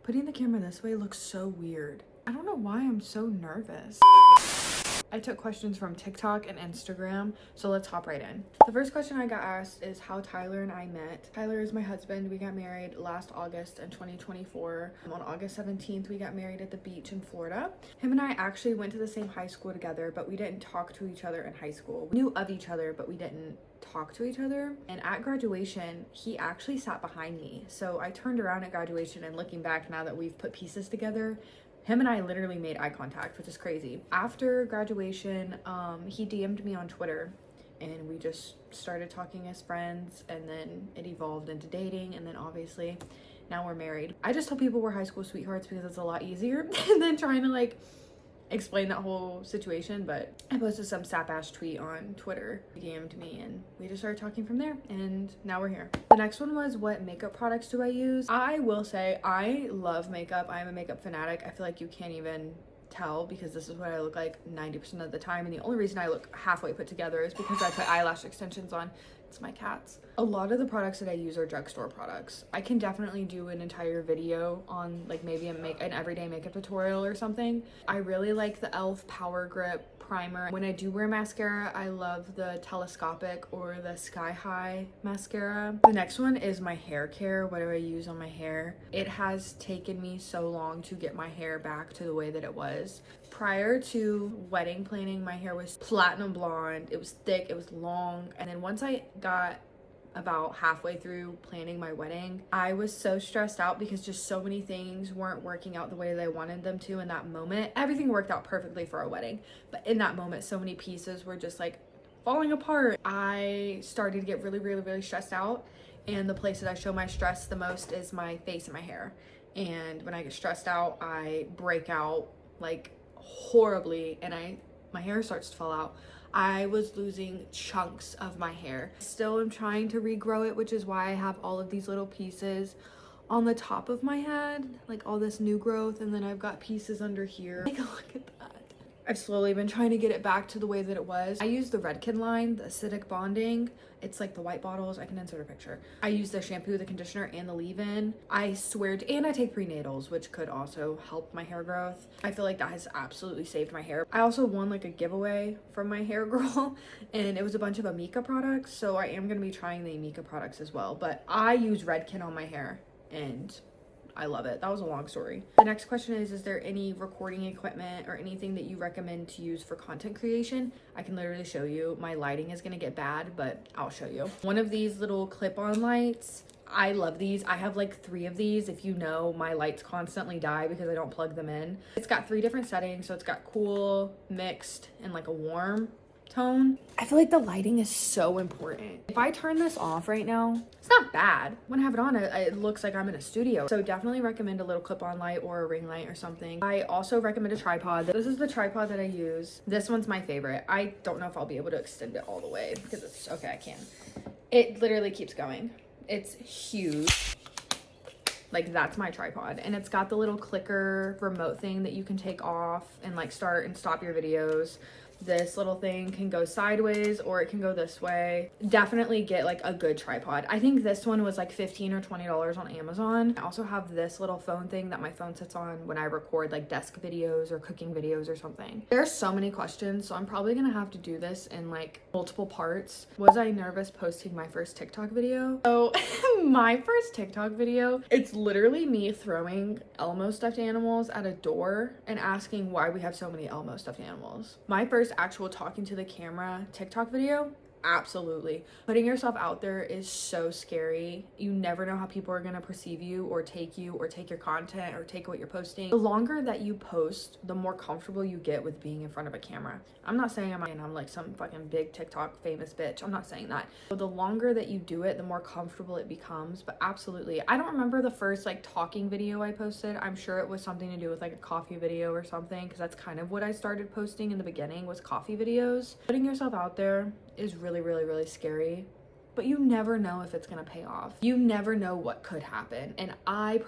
Putting the camera this way looks so weird. I don't know why I'm so nervous. I took questions from TikTok and Instagram, so let's hop right in. The first question I got asked is how Tyler and I met. Tyler is my husband. We got married last August in 2024. On August 17th, we got married at the beach in Florida. Him and I actually went to the same high school together, but we didn't talk to each other in high school. We knew of each other, but we didn't talk to each other. And at graduation, he actually sat behind me. So I turned around at graduation, and looking back now that we've put pieces together, him and I literally made eye contact, which is crazy. After graduation, he DM'd me on Twitter, and we just started talking as friends, and then it evolved into dating, and then obviously now we're married. I just tell people we're high school sweethearts because it's a lot easier than trying to like explain that whole situation. But I posted some sap-ass tweet on Twitter. He DM'd me and we just started talking from there, and now we're here. The next one was, what makeup products do I use? I will say I love makeup. I'm a makeup fanatic. I feel like you can't even tell because this is what I look like 90% of the time, and the only reason I look halfway put together is because I put eyelash extensions on. It's my cats. A lot of the products that I use are drugstore products. I can definitely do an entire video on like maybe an everyday makeup tutorial or something. I really like the e.l.f. Power Grip primer. When I do wear mascara, I love the Telescopic or the Sky High mascara. The next one is my hair care. What do I use on my hair? It has taken me so long to get my hair back to the way that it was. Prior to wedding planning, my hair was platinum blonde. It was thick, it was long. And then once I got about halfway through planning my wedding, I was so stressed out because just so many things weren't working out the way that I wanted them to in that moment. Everything worked out perfectly for our wedding, but in that moment, so many pieces were just like falling apart. I started to get really stressed out, and the place that I show my stress the most is my face and my hair. And when I get stressed out, I break out like horribly, and my hair starts to fall out. I was losing chunks of my hair. Still am trying to regrow it, which is why I have all of these little pieces on the top of my head, like all this new growth, and then I've got pieces under here. Take a look at that. I've slowly been trying to get it back to the way that it was. I use the Redken line, the acidic bonding. It's like the white bottles. I can insert a picture. I use the shampoo, the conditioner, and the leave-in. I swear and I take prenatals, which could also help my hair growth. I feel like that has absolutely saved my hair. I also won like a giveaway from my hair girl, and it was a bunch of Amika products, so I am gonna be trying the Amika products as well. But I use Redken on my hair, and I love it. That was a long story. The next question is there any recording equipment or anything that you recommend to use for content creation? I can literally show you. My lighting is gonna get bad, but I'll show you. One of these little clip-on lights, I love these. I have like 3 of these. If you know, my lights constantly die because I don't plug them in. It's got 3 different settings, so it's got cool, mixed, and like a warm tone. I feel like the lighting is so important. If I turn this off right now, it's not bad. When I have it on, it looks like I'm in a studio. So definitely recommend a little clip-on light or a ring light or something. I also recommend a tripod. This is the tripod that I use. This one's my favorite. I don't know if I'll be able to extend it all the way because it's okay. I can. It literally keeps going. It's huge. Like, that's my tripod, and it's got the little clicker remote thing that you can take off and like start and stop your videos. This little thing can go sideways or it can go this way. Definitely get like a good tripod. I think this one was like $15 or $20 on Amazon. I also have this little phone thing that my phone sits on when I record like desk videos or cooking videos or something. There's so many questions, so I'm probably gonna have to do this in like multiple parts. Was I nervous posting my first TikTok video? So my first TikTok video, it's literally me throwing Elmo stuffed animals at a door and asking why we have so many Elmo stuffed animals. My first actual talking to the camera TikTok video, absolutely. Putting yourself out there is so scary. You never know how people are gonna perceive you or take your content or take what you're posting. The longer that you post, the more comfortable you get with being in front of a camera. I'm not saying I'm like some fucking big TikTok famous bitch. I'm not saying that. But the longer that you do it, the more comfortable it becomes. But absolutely, I don't remember the first like talking video I posted. I'm sure it was something to do with like a coffee video or something, because that's kind of what I started posting in the beginning, was coffee videos. Putting yourself out there is really scary, but you never know if it's gonna pay off. You never know what could happen. And I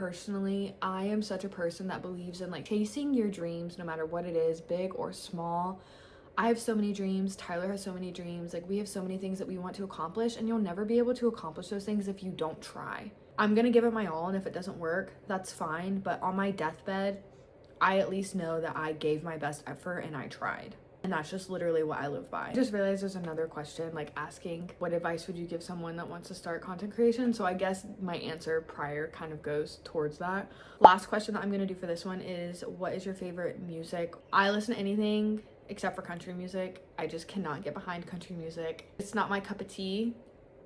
am such a person that believes in like chasing your dreams no matter what it is, big or small. I have so many dreams. Tyler has so many dreams. Like, we have so many things that we want to accomplish, and you'll never be able to accomplish those things if you don't try. I'm gonna give it my all, and if it doesn't work, that's fine. But on my deathbed, I at least know that I gave my best effort and I tried. And that's just literally what I live by. I just realized there's another question, like asking what advice would you give someone that wants to start content creation? So I guess my answer prior kind of goes towards that. Last question that I'm gonna do for this one is, what is your favorite music? I listen to anything except for country music. I just cannot get behind country music. It's not my cup of tea.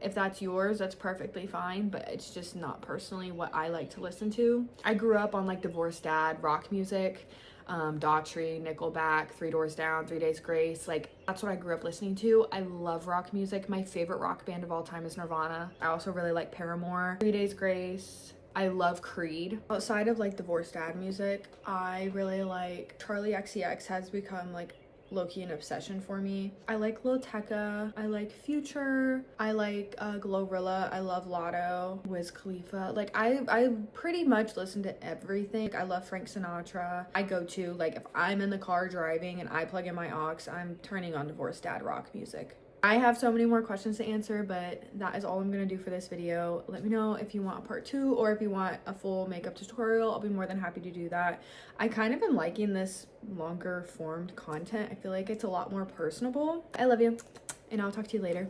If that's yours, that's perfectly fine, but it's just not personally what I like to listen to. I grew up on like Divorced Dad, rock music, Daughtry, Nickelback, Three Doors Down, 3 Days Grace. Like, that's what I grew up listening to. I love rock music. My favorite rock band of all time is Nirvana. I also really like Paramore, 3 Days Grace. I love Creed. Outside of like Divorced Dad music, I really like Charlie XCX. Has become like low-key an obsession for me. I like Lil Tecca, I like Future, I like Glorilla, I love Lotto, Wiz Khalifa. Like, I pretty much listen to everything. Like, I love Frank Sinatra. I go to, like, if I'm in the car driving and I plug in my aux, I'm turning on Divorced Dad rock music. I have so many more questions to answer, but that is all I'm gonna do for this video. Let me know if you want a part 2 or if you want a full makeup tutorial. I'll be more than happy to do that. I kind of been liking this longer formed content. I feel like it's a lot more personable. I love you, and I'll talk to you later.